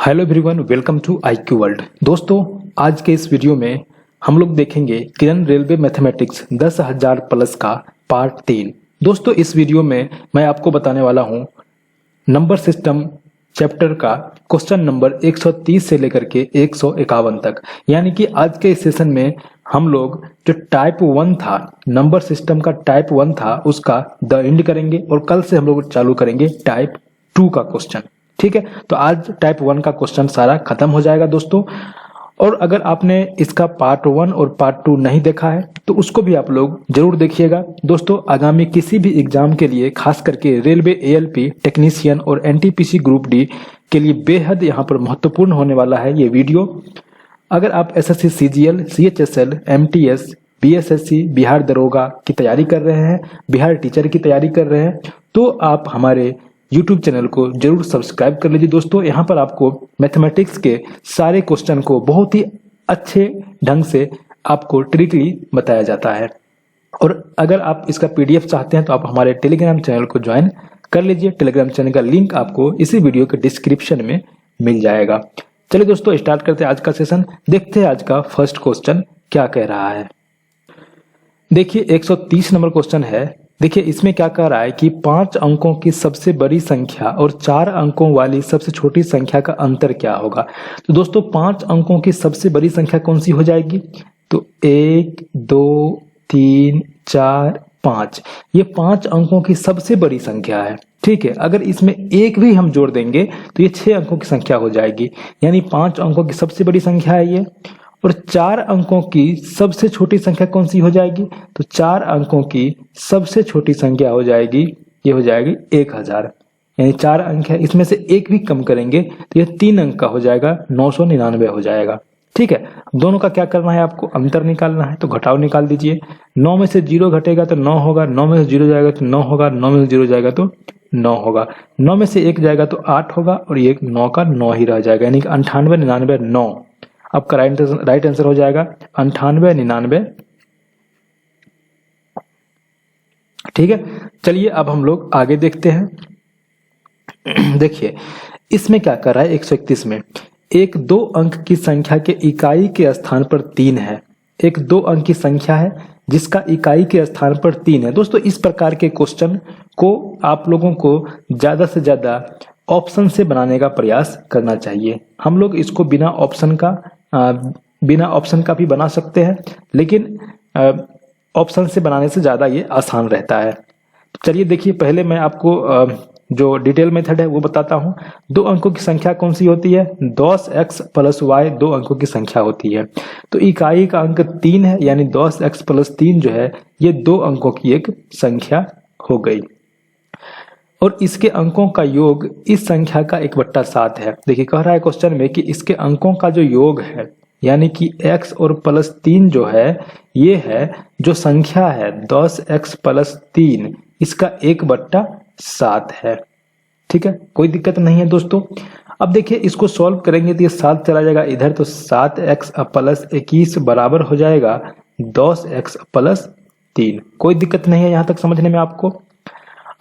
Hello everyone, welcome to IQ world. दोस्तों, आज के इस वीडियो में हम लोग देखेंगे किरण रेलवे मैथमेटिक्स 10,000 प्लस का पार्ट 3। दोस्तों, इस वीडियो में मैं आपको बताने वाला हूं नंबर सिस्टम चैप्टर का क्वेश्चन नंबर 130 से लेकर के 151 तक। यानी कि आज के इस सेशन में हम लोग जो टाइप 1 था, नंबर सिस्टम का टाइप 1 था, उसका द एंड करेंगे और कल से हम लोग चालू करेंगे टाइप 2 का क्वेश्चन। ठीक है, तो आज टाइप 1 का क्वेश्चन सारा खत्म हो जाएगा दोस्तों। और अगर आपने इसका पार्ट 1 और पार्ट 2 नहीं देखा है तो उसको भी आप लोग जरूर देखिएगा। दोस्तों, आगामी किसी भी एग्जाम के लिए, खास करके रेलवे ALP टेक्नीशियन और NTPC ग्रुप डी के लिए बेहद यहाँ पर महत्वपूर्ण होने वाला है ये वीडियो। अगर आप SSC CGL, CHSL, MTS, BSSC, Bihar दरोगा की तैयारी कर रहे हैं, बिहार टीचर की तैयारी कर रहे हैं, तो आप हमारे YouTube चैनल को जरूर सब्सक्राइब कर लीजिए। दोस्तों, यहाँ पर आपको मैथमेटिक्स के सारे क्वेश्चन को बहुत ही अच्छे ढंग से आपको ट्रिकली बताया जाता है। और अगर आप इसका PDF चाहते हैं तो आप हमारे टेलीग्राम चैनल को ज्वाइन कर लीजिए। टेलीग्राम चैनल का लिंक आपको इसी वीडियो के डिस्क्रिप्शन में मिल जाएगा। चलिए दोस्तों, स्टार्ट करते हैं आज का सेशन। देखते हैं आज का फर्स्ट क्वेश्चन क्या कह रहा है। देखिए, 130 नंबर क्वेश्चन है। देखिए, इसमें क्या कह रहा है कि 5 अंकों की सबसे बड़ी संख्या और 4 अंकों वाली सबसे छोटी संख्या का अंतर क्या होगा। तो दोस्तों, 5 अंकों की सबसे बड़ी संख्या कौन सी हो जाएगी? तो 1, 2, 3, 4, 5, ये 5 अंकों की सबसे बड़ी संख्या है। ठीक है, अगर इसमें एक भी हम जोड़ देंगे तो ये 6 अंकों की संख्या हो जाएगी। यानी 5 अंकों की सबसे बड़ी संख्या है ये। और 4 अंकों की सबसे छोटी संख्या कौन सी हो जाएगी? तो 4 अंकों की सबसे छोटी संख्या हो जाएगी, ये हो जाएगी 1000। यानी 4 अंक है, इसमें से एक भी कम करेंगे तो ये 3 अंक का हो जाएगा, 999 हो जाएगा। ठीक है, दोनों का क्या करना है, आपको अंतर निकालना है। तो घटाव निकाल दीजिए। 9 में से 0 घटेगा तो 9 होगा, 9 में से 0 जाएगा तो 9 होगा, 9 में से 0 जाएगा तो 9 होगा, 9 में से 1 जाएगा तो 8 होगा और ये 9 का 9 ही रह जाएगा। यानी कि 98, 99, 9 आपका राइट आंसर हो जाएगा 98, 99। ठीक है, चलिए अब हम लोग आगे देखते हैं। देखिए, इसमें क्या कर रहा है 131 में, एक 2 अंक की संख्या के इकाई के स्थान पर 3 है। एक 2 अंक की संख्या है जिसका इकाई के स्थान पर 3 है। दोस्तों, इस प्रकार के क्वेश्चन को आप लोगों को ज्यादा से ज्यादा ऑप्शन से बनाने का प्रयास करना चाहिए। हम लोग इसको बिना ऑप्शन का भी बना सकते हैं, लेकिन ऑप्शन से बनाने से ज़्यादा ये आसान रहता है। चलिए देखिए, पहले मैं आपको जो डिटेल मेथड है वो बताता हूँ। 2 अंकों की संख्या कौन सी होती है? 10x + y 2 अंकों की संख्या होती है। तो इकाई का अंक 3 है, यानी 10x + 3 जो है ये 2 अंकों की एक संख्या हो गई। और इसके अंकों का योग इस संख्या का 1/7 है। देखिए, कह रहा है क्वेश्चन में कि इसके अंकों का जो योग है, यानी कि x और +3 जो है, ये है जो संख्या है 10x + 3, इसका 1/7 है। ठीक है, कोई दिक्कत नहीं है दोस्तों। अब देखिए, इसको सॉल्व करेंगे तो ये 7 चला जाएगा इधर, तो 7x + 21 बराबर हो जाएगा 10x + 3। कोई दिक्कत नहीं है यहाँ तक समझने में आपको।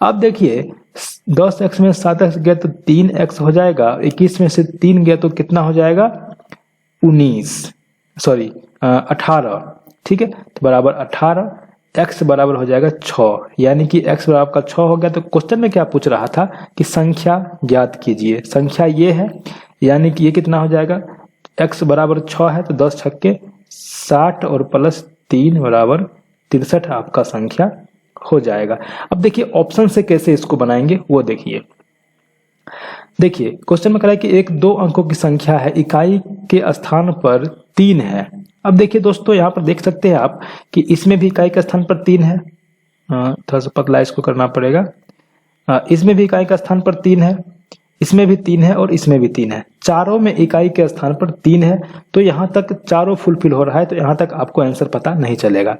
अब देखिए, 10x में 7x गया तो 3x हो जाएगा, 21 में से 3 गया तो कितना हो जाएगा? 18। ठीक है, तो बराबर 18, x बराबर हो जाएगा 6। यानी कि x बराबर का 6 हो गया। तो क्वेश्चन में क्या पूछ रहा था कि संख्या ज्ञात कीजिए। संख्या ये है, यानी कि ये कितना हो जाएगा? x बराबर 6 है तो 10 छक्के 60 और +3 बराबर 63 आपका संख्या हो जाएगा। अब देखिए, ऑप्शन से कैसे इसको बनाएंगे वो देखिए। देखिए, क्वेश्चन में कह रहा है कि एक 2 अंकों की संख्या है, इकाई के स्थान पर 3 है। अब देखिए दोस्तों, यहाँ पर देख सकते हैं आप कि इसमें भी इकाई का स्थान पर 3 है। थोड़ा सा पतला इसको करना पड़ेगा। इसमें भी इकाई का स्थान पर 3 है, इसमें भी 3 है और इसमें भी 3 है। चारों में इकाई के स्थान पर 3 है। तो यहाँ तक चारों फुलफिल हो रहा है, तो यहाँ तक आपको आंसर पता नहीं चलेगा।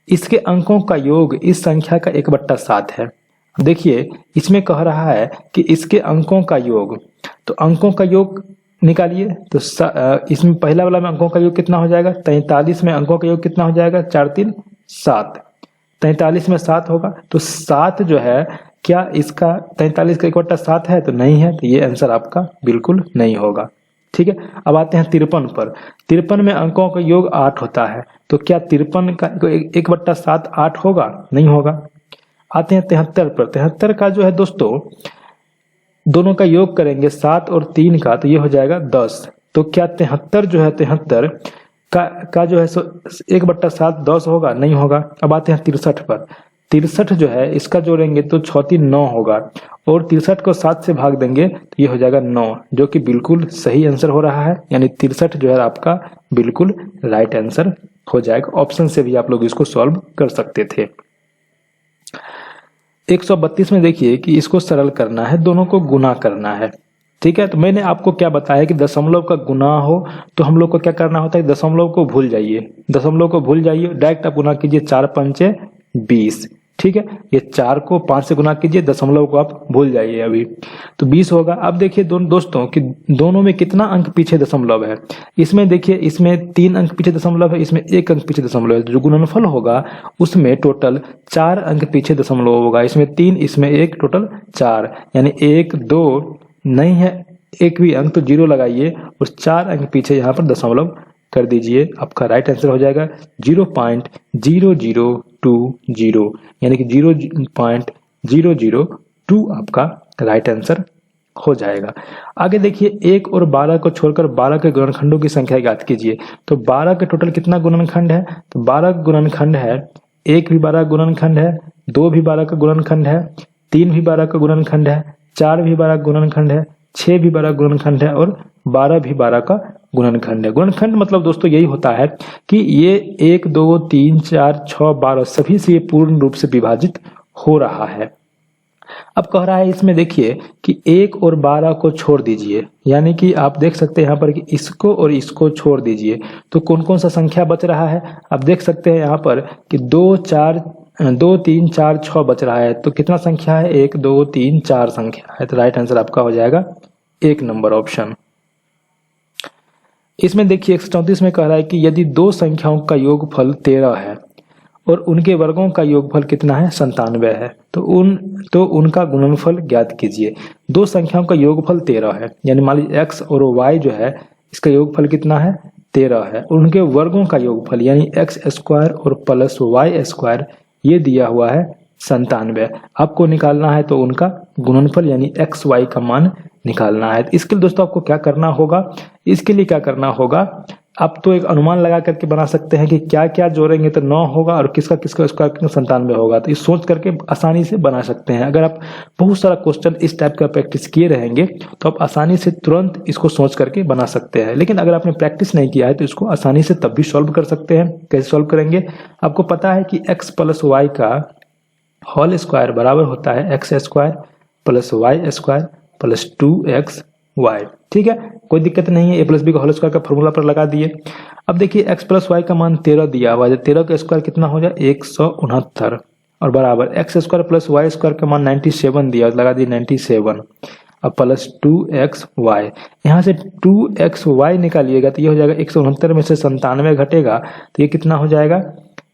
इसके अंकों का योग इस संख्या का 1/7 है। देखिए, इसमें कह रहा है कि इसके अंकों का योग, तो अंकों का योग निकालिए। तो इसमें पहला वाला में अंकों का योग कितना हो जाएगा? 43 में अंकों का योग कितना हो जाएगा? 4 3 7। 43 में 7 होगा, तो 7 जो है, क्या इसका 43 का 1/7 है? तो नहीं है, तो ये आंसर आपका बिल्कुल नहीं होगा। ठीक है। अब आते हैं 53 पर। 53 में अंकों का योग 8 होता है, तो क्या 53 का 1/7 8 होगा? नहीं होगा। आते हैं 73 पर। 73 का जो है दोस्तों दोनों का योग करेंगे 7 और 3 का, तो ये हो जाएगा 10। तो क्या 73 जो है 73 का जो है 1/7 10 होगा? नहीं होगा। अब आते हैं 63 पर। 63 जो है इसका जोड़ेंगे तो 6 9 होगा, और 63 को 7 से भाग देंगे तो ये हो जाएगा 9, जो कि बिल्कुल सही आंसर हो रहा है। यानी 63 जो है आपका बिल्कुल राइट आंसर हो जाएगा। ऑप्शन से भी आप लोग इसको सॉल्व कर सकते थे। 132 में देखिए कि इसको सरल करना है, दोनों को गुना करना है। ठीक है, तो मैंने आपको क्या बताया कि दशमलव का गुना हो तो हम लोग को क्या करना होता है, दशमलव को भूल जाइए, दशमलव को भूल जाइए, डायरेक्ट आप गुना कीजिए 4 पंचे 20। ठीक है, ये 4 को 5 से गुना कीजिए, दशमलव को आप भूल जाइए अभी, तो 20 होगा। अब देखिए दोस्तों कि दोनों में कितना अंक पीछे दशमलव है। इसमें देखिए इसमें 3 अंक पीछे दशमलव है, इसमें 1 अंक पीछे दशमलव है। जो गुणनफल होगा उसमें टोटल 4 अंक पीछे दशमलव होगा। इसमें 3, इसमें 1, टोटल 4, यानी 1 2 नहीं है एक भी अंक, तो 0 लगाइए और 4 अंक पीछे यहाँ पर दशमलव कर दीजिए। आपका राइट आंसर हो जाएगा 0.0020, यानी कि 0.002 आपका राइट आंसर हो जाएगा। आगे देखिए 1 और 12 को छोड़कर 12 के गुणनखंडों की संख्या ज्ञात कीजिए। तो 12 के टोटल कितना गुणनखंड है, तो 12 का गुणनखंड है, 1 भी 12 का गुणनखंड है, 2 भी 12 का गुणनखंड है, 3 भी 12 का गुणनखंड है, 4 भी 12 का गुणनखंड है, 6 भी 12 गुणनखंड है और 12 भी 12 का गुणनखंड है। गुणनखंड मतलब दोस्तों यही होता है कि ये 1 2 3 4 6 12 सभी से ये पूर्ण रूप से विभाजित हो रहा है। अब कह रहा है इसमें देखिए कि 1 और 12 को छोड़ दीजिए, यानी कि आप देख सकते हैं यहाँ पर कि इसको और इसको छोड़ दीजिए, तो कौन कौन सा संख्या बच रहा है। आप देख सकते हैं यहाँ पर कि 2 3 4 6 बच रहा है, तो कितना संख्या है, 1 2 3 4 संख्या है। तो राइट आंसर आपका हो जाएगा 1 नंबर ऑप्शन। इसमें देखिए 134 में कह रहा है कि यदि दो संख्याओं का योगफल 13 है और उनके वर्गों का योगफल कितना है, 97 है, तो उनका गुणनफल ज्ञात कीजिए। दो संख्याओं का योगफल 13 है, यानी मान लीजिए x और y जो है इसका योगफल कितना है, 13 है। उनके वर्गों का योगफल यानी x² और प्लस y², ये दिया हुआ है 97। आपको निकालना है तो उनका गुणनफल यानी xy का मान निकालना है। इसके लिए दोस्तों आपको क्या करना होगा, इसके लिए क्या करना होगा, आप तो एक अनुमान लगा करके बना सकते हैं कि क्या क्या जोड़ेंगे तो 9 होगा और किसका किसका स्क्वायर 97 होगा। तो ये सोच करके आसानी से बना सकते हैं। अगर आप बहुत सारा क्वेश्चन इस टाइप का प्रैक्टिस किए रहेंगे तो आप आसानी से तुरंत इसको सोच करके बना सकते हैं। लेकिन अगर आपने प्रैक्टिस नहीं किया है तो इसको आसानी से तब भी सॉल्व कर सकते हैं। कैसे सॉल्व करेंगे, आपको पता है कि x प्लस वाई का होल स्क्वायर बराबर होता है x² plus y² plus 2xy। ठीक है, कोई दिक्कत नहीं है। a प्लस बी का होल स्क्वायर का फॉर्मूला पर लगा दिए। अब देखिए x प्लस वाई का मान 13 दिया हुआ है, 13 का स्क्वायर कितना हो जाए 169 और बराबर x² प्लस y² का मान 97 दिया, लगा दिए 97 अब प्लस 2xy। यहाँ से 2xy निकालिएगा तो ये हो जाएगा 169 में से 97 घटेगा तो ये कितना हो जाएगा,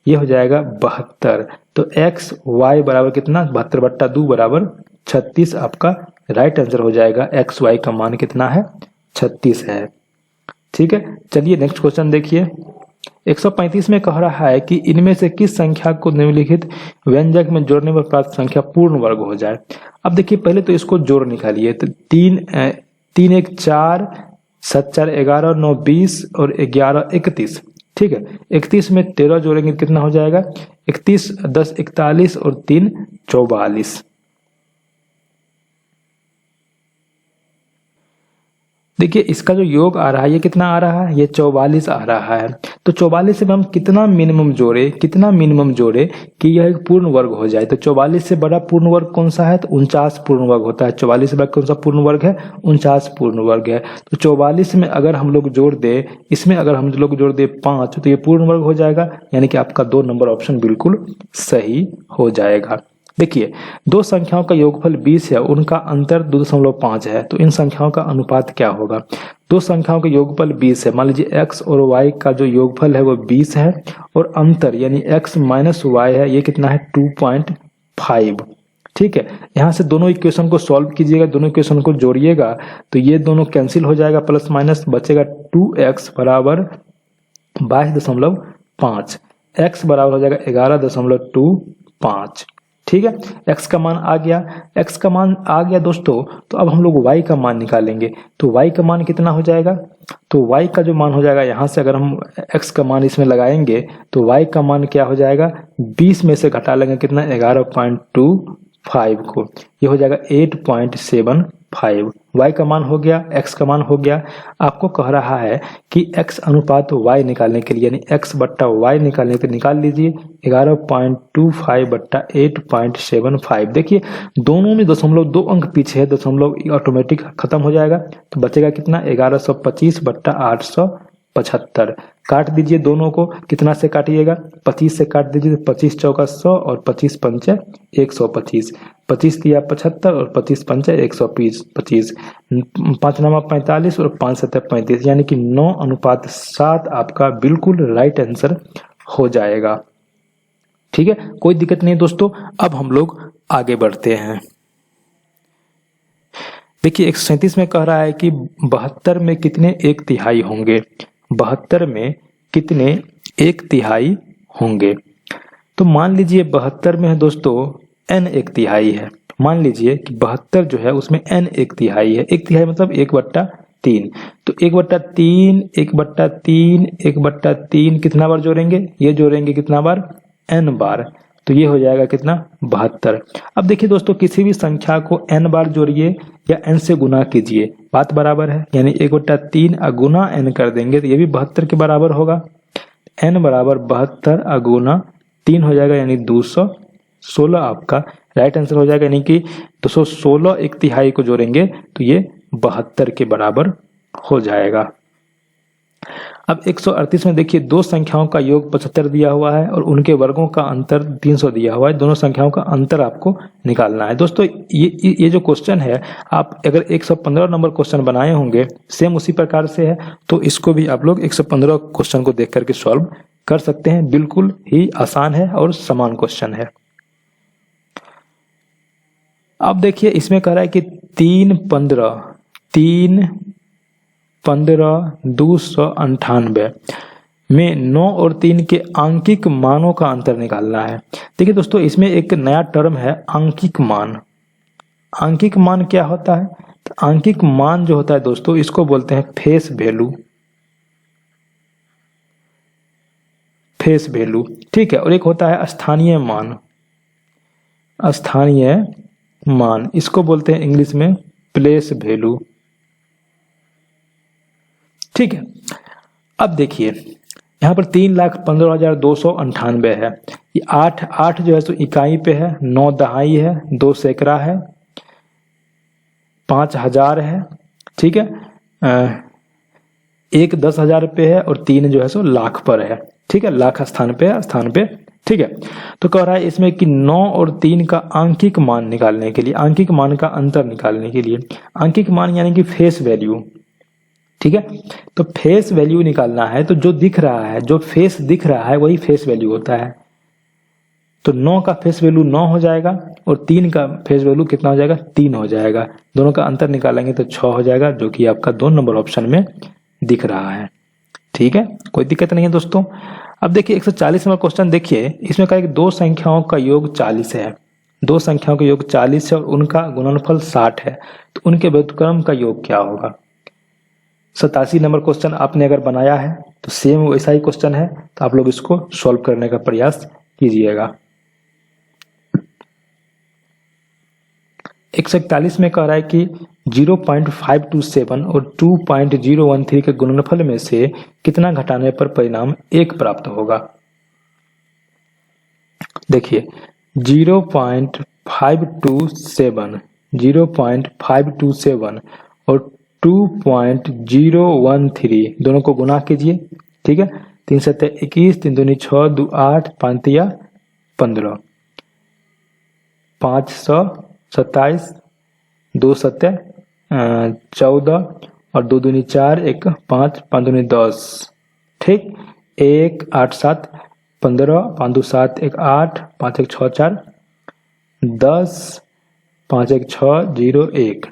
ये हो जाएगा 72। तो xy बराबर कितना, 72/2 बराबर 36 आपका राइट आंसर हो जाएगा। xy का मान कितना है, 36 है। ठीक है, चलिए नेक्स्ट क्वेश्चन देखिए। 135 में कह रहा है कि इनमें से किस संख्या को निम्नलिखित व्यंजक में जोड़ने पर प्राप्त संख्या पूर्ण वर्ग हो जाए। अब देखिए पहले तो इसको जोड़ निकालिए, तो 3 1 4 7 4 11 9 20 और 11 31। ठीक है, 31 में 13 जोड़ेंगे कितना हो जाएगा, 31 10 41 और 3 44। देखिए इसका जो योग आ रहा है ये कितना आ रहा है, ये 44 आ रहा है। तो 44 से हम कितना मिनिमम जोड़े कि यह एक पूर्ण वर्ग हो जाए। तो 44 से बड़ा पूर्ण वर्ग कौन सा है, तो 49 पूर्ण वर्ग होता है। 44 से बड़ा कौन सा पूर्ण वर्ग है, 49 पूर्ण वर्ग है। तो 44 में अगर हम लोग जोड़ दे, इसमें अगर हम लोग जोड़ दे 5 तो ये पूर्ण वर्ग हो जाएगा, यानी कि आपका 2 नंबर ऑप्शन बिल्कुल सही हो जाएगा। देखिए दो संख्याओं का योगफल 20 है, उनका अंतर 2.5 है, तो इन संख्याओं का अनुपात क्या होगा। दो संख्याओं का योगफल 20 है, मान लीजिए x और y का जो योगफल है वो 20 है और अंतर यानी x माइनस y है, ये कितना है 2.5। ठीक है। यहाँ से दोनों इक्वेशन को सॉल्व कीजिएगा, दोनों इक्वेशन को जोड़िएगा तो ये दोनों कैंसिल हो जाएगा, प्लस माइनस बचेगा 2x बराबर 22.5, x बराबर हो जाएगा 11.25। ठीक है, x का मान आ गया, x का मान आ गया दोस्तों। तो अब हम लोग y का मान निकालेंगे। तो y का मान कितना हो जाएगा, तो y का जो मान हो जाएगा, यहाँ से अगर हम x का मान इसमें लगाएंगे तो y का मान क्या हो जाएगा, 20 में से घटा लेंगे कितना, 11.25 को, ये हो जाएगा 8.75। y का मान हो गया, x का मान हो गया। आपको कह रहा है कि x अनुपात y निकालने के लिए, यानी x बट्टा y निकालने के लिए निकाल लीजिए 11.25 बट्टा 8.75। देखिए दोनों में 0.2 अंक पीछे है, दशमलव ऑटोमेटिक खत्म हो जाएगा। तो बचेगा कितना, 1125 बट्टा 875। काट दीजिए दोनों को, कितना से काटिएगा, 25 से काट दीजिए, 25 चौका 100 और 25 पंचे 125, 25 दिया 75 और 25 पंचे 125, 5 नामा 45 और 5 सत्तर 35, यानी कि 9:7 आपका बिल्कुल राइट आंसर हो जाएगा। ठीक है, कोई दिक्कत नहीं दोस्तों। अब हम लोग आगे बढ़ते हैं। देखिए 137 में कह रहा है कि 72 में कितने 1/3 होंगे, 72 में कितने 1/3 होंगे। तो मान लीजिए 72 में है दोस्तों n 1/3 है। मान लीजिए कि 72 जो है उसमें n 1/3 है, 1/3 मतलब 1/3। तो 1/3, 1/3, 1/3 कितना बार जोड़ेंगे, ये जोड़ेंगे कितना बार, n बार। तो ये हो जाएगा कितना, 72। अब देखिए दोस्तों, किसी भी संख्या को n बार जोड़िए या n से गुना कीजिए, बात बराबर है। यानी 1/3 अगुना n कर देंगे तो ये भी 72 के बराबर होगा। n बराबर 72 अगुना 3 हो जाएगा, यानी 216 आपका राइट आंसर हो जाएगा। यानी कि 216 1/3 को जोड़ेंगे तो ये 72 के बराबर हो जाएगा। अब 138 में देखिए दो संख्याओं का योग 75 दिया हुआ है और उनके वर्गों का अंतर 300 दिया हुआ है। दोनों संख्याओं का अंतर आपको निकालना है। दोस्तों ये जो क्वेश्चन है, आप अगर 115 नंबर क्वेश्चन बनाए होंगे सेम उसी प्रकार से है, तो इसको भी आप लोग 115 क्वेश्चन को देख करके सॉल्व कर सकते हैं। बिल्कुल ही आसान है और समान क्वेश्चन है। अब देखिए इसमें कह रहा है कि 3, 15, 298 में 9 और 3 के आंकिक मानों का अंतर निकालना है। देखिए दोस्तों, इसमें एक नया टर्म है आंकिक मान। आंकिक मान क्या होता है, तो आंकिक मान जो होता है दोस्तों, इसको बोलते हैं फेस वैल्यू। फेस वैल्यू, ठीक है। और एक होता है स्थानीय मान। स्थानीय मान, इसको बोलते हैं इंग्लिश में प्लेस वैल्यू। ठीक है। अब देखिए यहाँ पर 3,15,298 है। ये 8 जो है सो इकाई पे है, 9 दहाई है, 2 सैकड़ा है, 5,000 है। ठीक है, 1 10,000 पे है और 3 जो है सो लाख पर है। ठीक है, लाख स्थान पे। ठीक है, तो कह रहा है इसमें कि 9 और 3 का आंकिक मान निकालने के लिए, आंकिक मान का अंतर निकालने के लिए, आंकिक मान यानी कि फेस वैल्यू। ठीक है, तो फेस वैल्यू निकालना है, तो जो दिख रहा है, जो फेस दिख रहा है वही फेस वैल्यू होता है। तो 9 का फेस वैल्यू 9 हो जाएगा और 3 का फेस वैल्यू कितना हो जाएगा, 3 हो जाएगा। दोनों का अंतर निकालेंगे तो 6 हो जाएगा, जो कि आपका 2 नंबर ऑप्शन में दिख रहा है। ठीक है, कोई दिक्कत नहीं है दोस्तों। अब देखिए 140 नंबर क्वेश्चन देखिए, इसमें कहा कि दो संख्याओं का योग 40 है। दो संख्याओं का योग 40 है और उनका गुणनफल 60 है, तो उनके व्युत्क्रम का योग क्या होगा। 87 नंबर क्वेश्चन आपने अगर बनाया है तो सेम वैसा ही क्वेश्चन है, तो आप लोग इसको सॉल्व करने का प्रयास कीजिएगा। 141 में कह रहा है कि 0.527 और 2.013 के गुणनफल में से कितना घटाने पर परिणाम 1 प्राप्त होगा। देखिए 0.527 और 2.013 दोनों को गुना कीजिए। ठीक है, 3 सत्ते 21, 3 दूनी 6, 2 8, 5 तिया 15, 527, 2 सत्ते 14 और 2 दूनी 4, 1 5, 5 दूनी 10। ठीक, 1 8 7 15, 5 2 7 1 8, 5 1 6 4 10, 5 1 6 0 1।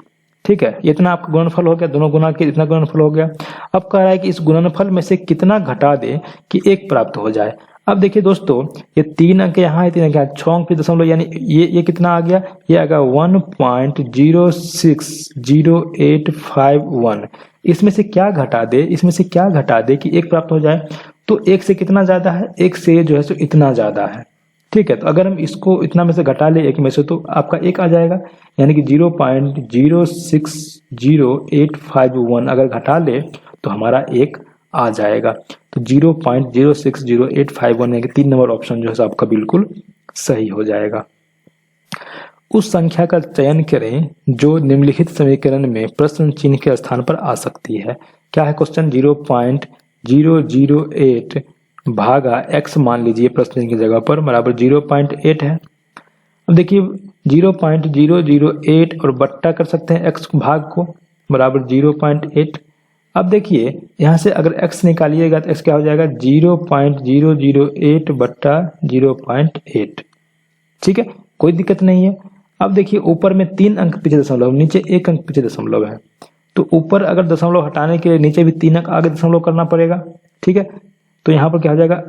ठीक है, इतना आपका गुणनफल हो गया, दोनों गुना के इतना गुणनफल हो गया। अब कह रहा है कि इस गुणनफल में से कितना घटा दे कि 1 प्राप्त हो जाए। अब देखिए दोस्तों, ये 3 अंक यहाँ है, 3 अंक यहाँ, 6 अंक पे दशमलव, यानी ये कितना आ गया, ये आ गया 1.060851। इसमें से क्या घटा दे, इसमें से क्या घटा दे कि 1 प्राप्त हो जाए। तो 1 से कितना ज्यादा है, 1 से जो है सो इतना ज्यादा है। ठीक है, तो अगर हम इसको इतना में से घटा ले 1 में से, तो आपका 1 आ जाएगा, यानी कि 0.060851 अगर घटा ले तो हमारा 1 आ जाएगा। तो 0.060851 यानी कि 3 नंबर ऑप्शन जो है आपका बिल्कुल सही हो जाएगा। उस संख्या का चयन करें जो निम्नलिखित समीकरण में प्रश्न चिन्ह के स्थान पर आ सकती है। क्या है क्वेश्चन, 0.008 भागा x मान लीजिए प्रश्न चिन्ह की जगह पर बराबर 0.8 है। अब देखिए 0.008 और बट्टा कर सकते हैं x भाग को बराबर 0.8। अब देखिए यहाँ से अगर x निकालिएगा तो x क्या हो जाएगा, 0.008 बट्टा 0.8। ठीक है, कोई दिक्कत नहीं है। अब देखिए ऊपर में 3 अंक पीछे दशमलव, नीचे 1 अंक पीछे दशमलव है, तो ऊपर अगर दशमलव हटाने के लिए नीचे भी 3 अंक आगे दशमलव करना पड़ेगा। ठीक है, तो यहाँ पर क्या हो जाएगा,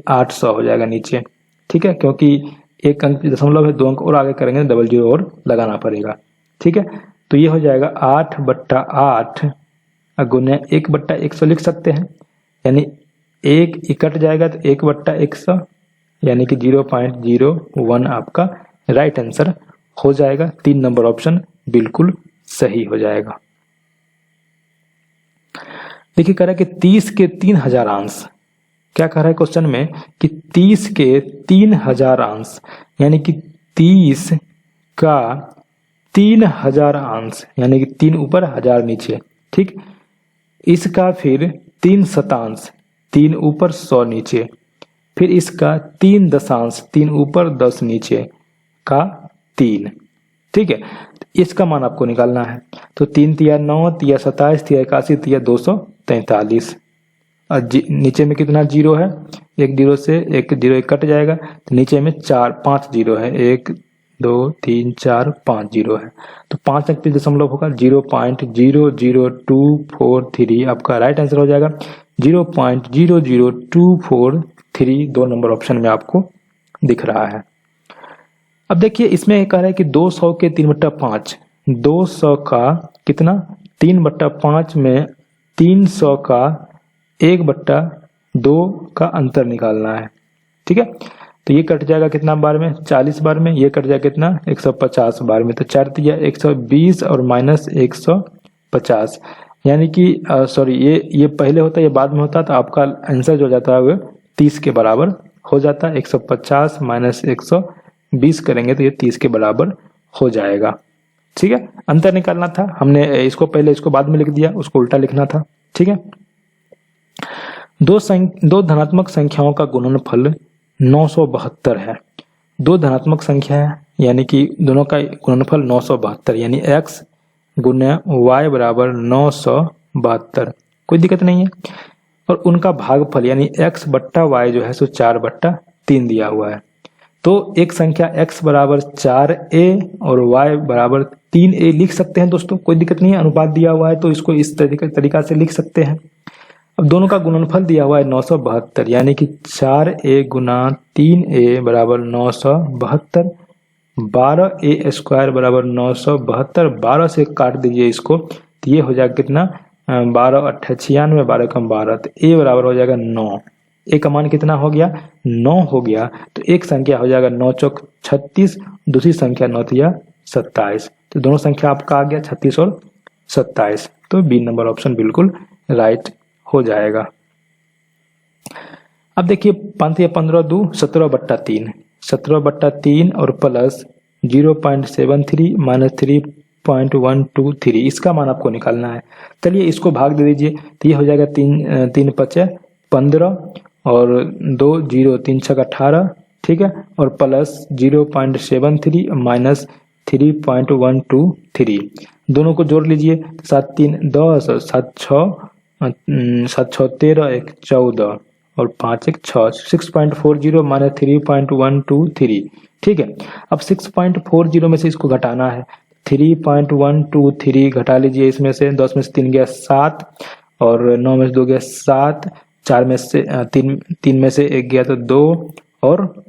800 हो जाएगा नीचे। ठीक है, क्योंकि 1 अंक दशमलव है, 2 अंक और आगे करेंगे डबल 0 और लगाना पड़ेगा। ठीक है, तो ये हो जाएगा 8/8 गुने 1/100 लिख सकते हैं, यानी 1 कट जाएगा तो 1/100 यानी कि 0.01 आपका राइट आंसर हो जाएगा। 3 नंबर ऑप्शन बिल्कुल सही हो जाएगा। देखिए कह रहा है कि 30 के 3000 अंश, क्या कह रहा है क्वेश्चन में कि 30 के 3000 अंश यानी कि 30 का 3000 अंश यानी कि 3 ऊपर 1000 नीचे। ठीक, इसका फिर 3 शतांश, 3 ऊपर 100 नीचे, फिर इसका 3 दशांश, 3 ऊपर 10 नीचे का 3। ठीक है, इसका मान आपको निकालना है। तो 3 तिया 9, तिया 27, तिया 81, तिया 243। और नीचे में कितना जीरो है, 1 जीरो से 1 जीरो कट जाएगा, तो नीचे में 5 जीरो है, 1 2 3 4 5 जीरो है, तो 5 अंक पे दशमलव होगा, 0.00243 आपका राइट आंसर हो जाएगा। 0.00243 2 नंबर ऑप्शन में आपको दिख रहा है। अब देखिए इसमें कह रहा है कि 200 के 3/5, 200 का कितना 3/5 में 300 का 1/2 का अंतर निकालना है। ठीक है, तो ये कट जाएगा कितना बार में, 40 बार में, ये कट जाएगा कितना 150 बार में, तो 4 तिया 120 और माइनस 150, यानी कि सॉरी ये पहले होता है ये बाद में होता, तो आपका आंसर जो जाता है वो 30 के बराबर हो जाता है। 150 माइनस 120 करेंगे तो ये 30 के बराबर हो जाएगा। ठीक है, अंतर निकालना था, हमने इसको पहले इसको बाद में लिख दिया, उसको उल्टा लिखना था। ठीक है, दो धनात्मक संख्याओं का गुणनफल 972 है। 2 धनात्मक संख्या है यानी कि दोनों का गुणनफल 972 यानी x गुना y बराबर 972, कोई दिक्कत नहीं है। और उनका भागफल यानी x बट्टा y जो है सो 4/3 दिया हुआ है। तो एक संख्या x बराबर 4a और y बराबर 3a लिख सकते हैं दोस्तों, कोई दिक्कत नहीं है, अनुपात दिया हुआ है तो इसको इस तरीका से लिख सकते हैं। अब दोनों का गुणनफल दिया हुआ है 972 यानी कि 4a गुना 3a बराबर 972, 12a स्क्वायर बराबर 972, 12 से काट दीजिए इसको तो ये हो जाएगा कितना 12 8 96, 12 कम 12, तो a बराबर हो जाएगा 9। a का मान कितना हो गया 9 हो गया, तो एक संख्या हो जाएगा 9 चौक 36, दूसरी संख्या 9 तिया 27, तो दोनों संख्या आपका आ गया 36 और 27, तो बी नंबर ऑप्शन बिल्कुल राइट हो जाएगा। अब देखिए 5 या 15 2 17/3, 17/3 और प्लस 0.73 माइनस 3.123, इसका मान आपको निकालना है। चलिए इसको भाग दे दीजिए तो ये हो जाएगा 3 5 15 और 2 0 3 6 18। ठीक है, और प्लस 0.73 माइनस 3.123, दोनों को जोड़ लीजिए, 7 3 10, 7 6 13, 1 14 और 5 1 6, 6.40 माइनस 3.123। ठीक है, अब 6.40 में से इसको घटाना है 3.123 घटा लीजिए इसमें से, 10 में से 3 गया 7 और 9 में से 2 गया 7, 4 में से 3 में से 1 गया तो 2 और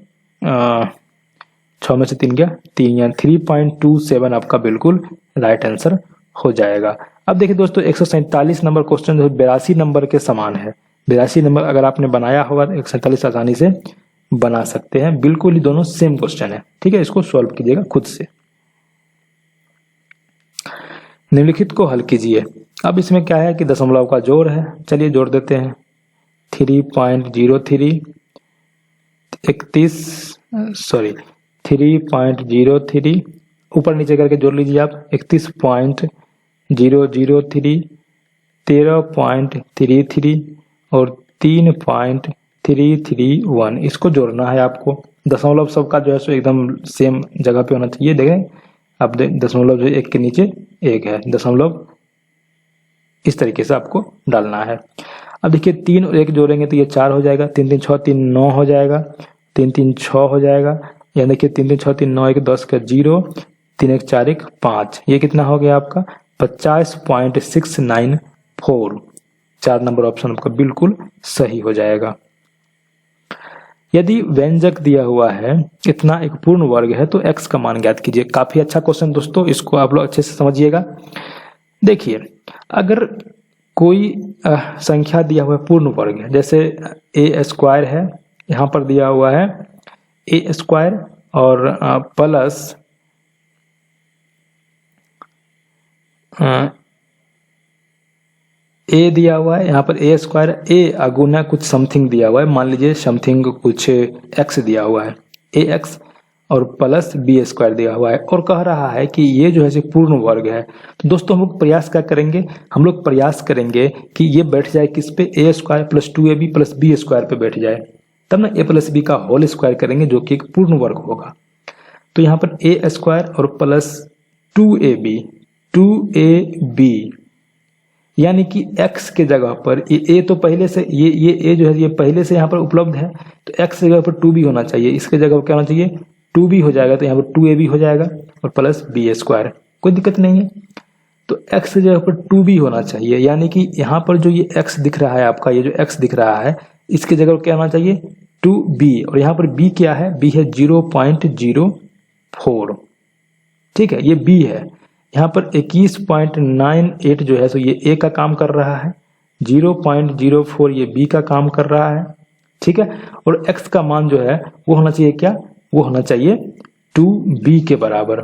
6 में से 3 गया 3, यानी 3.27 आपका बिल्कुल राइट आंसर हो जाएगा। अब देखिए दोस्तों 147 नंबर क्वेश्चन जो 82 नंबर के समान है। 82 नंबर अगर आपने बनाया होगा तो 147 आसानी से बना सकते हैं, बिल्कुल ही दोनों सेम क्वेश्चन है। ठीक है, इसको सॉल्व कीजिएगा खुद से। निम्नलिखित को हल कीजिए। अब इसमें क्या है कि दशमलव का जोड़ है, चलिए जोड़ देते हैं। 3.03 3.03 ऊपर नीचे करके जोड़ लीजिए आप। 31.003, 13.33 और 3.331, इसको जोड़ना है आपको। दशमलव सबका जो है सो एकदम सेम जगह पे होना चाहिए। देखें अब दशमलव जो एक के नीचे एक है, दशमलव इस तरीके से आपको डालना है। अब देखिए 3 और 1 जोड़ेंगे तो ये 4 हो जाएगा, 3 3 6 3 9 हो जाएगा, 3 3 6 हो जाएगा। यहाँ देखिए 3 3 6 3 9 1 10 का 0, 3 1 4 1 5, ये कितना हो गया आपका 50.694। 4 नंबर ऑप्शन आपका बिल्कुल सही हो जाएगा। यदि व्यंजक दिया हुआ है इतना एक पूर्ण वर्ग है तो x का मान ज्ञात कीजिए। काफी अच्छा क्वेश्चन दोस्तों, इसको आप लोग अच्छे से समझिएगा। देखिए अगर कोई संख्या दिया हुआ है पूर्ण वर्ग है, जैसे a स्क्वायर है, यहाँ पर दिया हुआ है a स्क्वायर और प्लस a दिया हुआ है, यहाँ पर a स्क्वायर a अगुना कुछ समथिंग दिया हुआ है, मान लीजिए समथिंग कुछ x दिया हुआ है ax और प्लस b स्क्वायर दिया हुआ है और कह रहा है कि ये जो है पूर्ण वर्ग है। तो दोस्तों हम लोग प्रयास क्या करेंगे, हम लोग प्रयास करेंगे कि ये बैठ जाए किस पे, a square plus 2ab plus b square पे बैठ जाए, तब ना a प्लस b का होल स्क्वायर करेंगे जो कि एक पूर्ण वर्ग होगा। तो यहाँ पर a स्क्वायर और प्लस 2ab यानी कि x के जगह पर ये a तो पहले से ये a जो है ये पहले से यहाँ पर उपलब्ध है, तो x जगह पर 2b होना चाहिए, इसके जगह पर क्या होना चाहिए 2b हो जाएगा, तो यहाँ पर 2ab हो जाएगा और प्लस b स्क्वायर, कोई दिक्कत नहीं है। तो x की जगह पर 2b होना चाहिए, यानी कि यहाँ पर जो ये x दिख रहा है आपका, ये जो x दिख रहा है इसके जगह पर क्या होना चाहिए 2b, और यहाँ पर b क्या है, b है 0.04। ठीक है, ये b है। यहाँ पर 21.98 जो है सो ये a का काम कर रहा है, 0.04 ये b का काम कर रहा है। ठीक है, और x का मान जो है वो होना चाहिए क्या, वो होना चाहिए 2b के बराबर।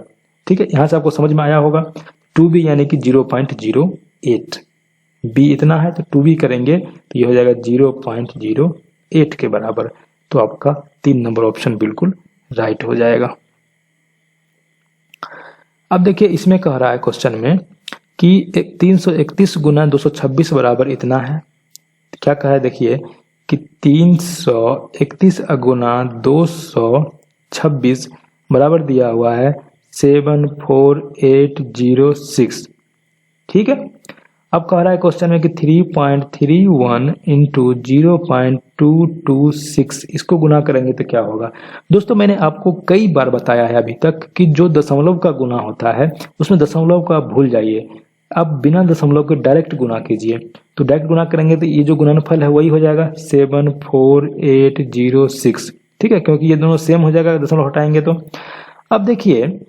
ठीक है, यहाँ से आपको समझ में आया होगा 2b यानी कि 0.08, b इतना है तो 2b करेंगे तो ये हो जाएगा 0.08 के बराबर। तो आपका 3 नंबर ऑप्शन बिल्कुल राइट हो जाएगा। अब देखिए इसमें कह रहा है क्वेश्चन में कि 331 गुना 226 बराबर इतना है। क्या कहा है, देखिए कि 331 गुना 226 बराबर दिया हुआ है 74806। ठीक है, अब कह रहा है क्वेश्चन में कि 3.31 इंटू 0.226 इसको गुना करेंगे तो क्या होगा। दोस्तों मैंने आपको कई बार बताया है अभी तक कि जो दशमलव का गुना होता है उसमें दशमलव का भूल जाइए, आप बिना दशमलव के डायरेक्ट गुना कीजिए। तो डायरेक्ट गुना करेंगे तो ये जो गुणनफल है वही हो जाएगा 74806। ठीक है, क्योंकि ये दोनों सेम हो जाएगा दशमलव हटाएंगे तो। अब देखिए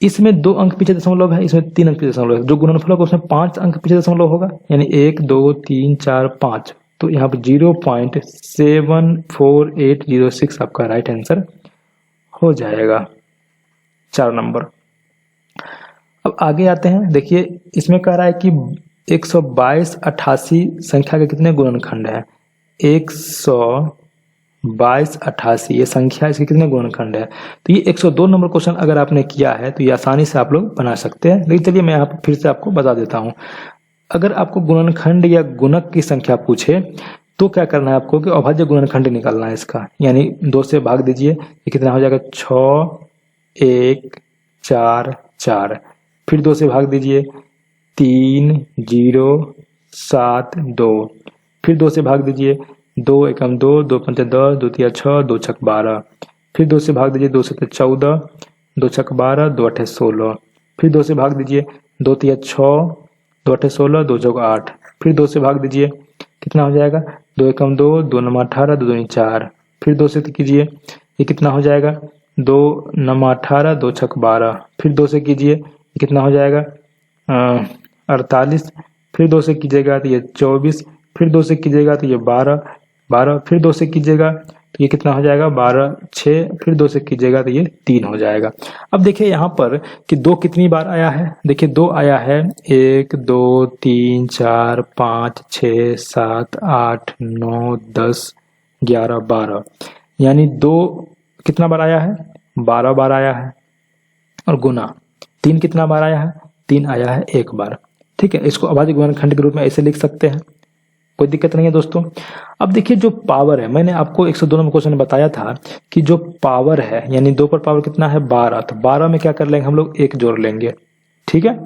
इसमें 2 अंक पीछे दशमलव है, इसमें 3 अंक पीछे दशमलव है, जो गुणनफल होगा उसमें 5 अंक पीछे दशमलव होगा, यानी 1 2 3 4 5। तो यहाँ पर 0.74806 आपका राइट आंसर हो जाएगा, 4 नंबर। अब आगे आते हैं, देखिए इसमें कह रहा है कि 12288 संख्या के कितने गुणनखंड है। 12288 ये संख्या, इसके कितने गुणनखंड है। तो ये 102 नंबर क्वेश्चन अगर आपने किया है तो ये आसानी से आप लोग बना सकते हैं। लेकिन चलिए मैं यहाँ पर फिर से आपको बता देता हूँ। अगर आपको गुणनखंड या गुणक की संख्या पूछे तो क्या करना है आपको कि अभाज्य गुणनखंड निकालना है इसका, यानी 2 से भाग दीजिए, ये कितना हो जाएगा 6 1 4 4, फिर 2 से भाग दीजिए 3 0 7 2, फिर 2 से भाग दीजिए 2 एकम 2 2 पंच 10 2 तिया 6 2 छक 12, फिर 2 से भाग दीजिए 2 7 14 2 छक 12 2 8 16, फिर 2 से भाग दीजिए, 2 तिया 6, 2 8 16, 2 चौक 8, फिर 2 से भाग दीजिए, कितना हो जाएगा, 2 एकम 2, 2 नम 18, 2 दूनी 4, फिर 2 से कीजिए, ये कितना हो जाएगा, 2 नम 18, 2 छक 12, फिर 2 से कीजिए, ये कितना हो जाएगा 48, फिर 2 से कीजिएगा तो ये 24, फिर 2 से कीजिएगा तो ये 12, फिर 2 से कीजिएगा तो ये कितना हो जाएगा 12, 6, फिर 2 से कीजिएगा तो ये 3 हो जाएगा। अब देखिए यहाँ पर कि 2 कितनी बार आया है, देखिए 2 आया है, 1 2 3 4 5 6 7 8 9 10 11 12, यानी 2 कितना बार आया है, 12 बार आया है। और गुना 3 कितना बार आया है, 3 आया है 1 बार। ठीक है, इसको अभाज्य गुणनखंड के रूप में ऐसे लिख सकते हैं, कोई दिक्कत नहीं है दोस्तों। अब देखिए जो पावर है, मैंने आपको 102 नंबर क्वेश्चन में बताया था कि जो पावर है यानी 2 पर पावर कितना है 12, तो 12 में क्या कर लेंगे हम लोग 1 जोड़ लेंगे। ठीक है,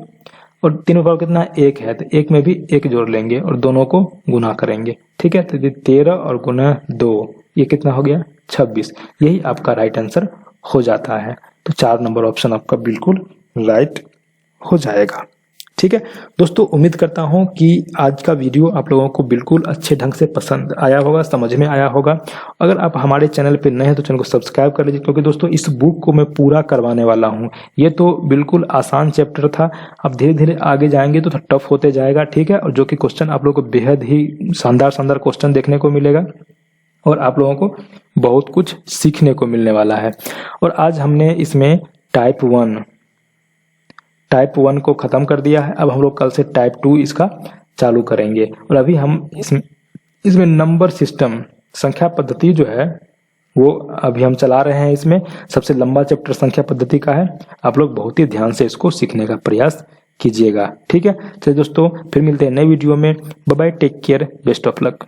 और 3 पर पावर कितना है 1 है, तो 1 में भी 1 जोड़ लेंगे और दोनों को गुना करेंगे। ठीक है, तो 13 और गुना 2, ये कितना हो गया 26, यही आपका राइट आंसर हो जाता है। तो 4 नंबर ऑप्शन आपका बिल्कुल राइट हो जाएगा। ठीक है दोस्तों, उम्मीद करता हूं कि आज का वीडियो आप लोगों को बिल्कुल अच्छे ढंग से पसंद आया होगा, समझ में आया होगा। अगर आप हमारे चैनल पे नए हैं तो चैनल को सब्सक्राइब कर लीजिए, क्योंकि दोस्तों इस बुक को मैं पूरा करवाने वाला हूं। ये तो बिल्कुल आसान चैप्टर था, अब धीरे धीरे आगे जाएंगे तो टफ होते जाएगा। ठीक है, और जो कि क्वेश्चन आप लोगों को बेहद ही शानदार शानदार क्वेश्चन देखने को मिलेगा और आप लोगों को बहुत कुछ सीखने को मिलने वाला है। और आज हमने इसमें टाइप 1 को खत्म कर दिया है। अब हम लोग कल से टाइप 2 इसका चालू करेंगे। और अभी हम इसमें नंबर सिस्टम संख्या पद्धति जो है वो अभी हम चला रहे हैं। इसमें सबसे लंबा चैप्टर संख्या पद्धति का है। आप लोग बहुत ही ध्यान से इसको सीखने का प्रयास कीजिएगा। ठीक है, चलिए दोस्तों, फिर मिलते हैं नए वीडियो में। Bye bye, take care, best of luck.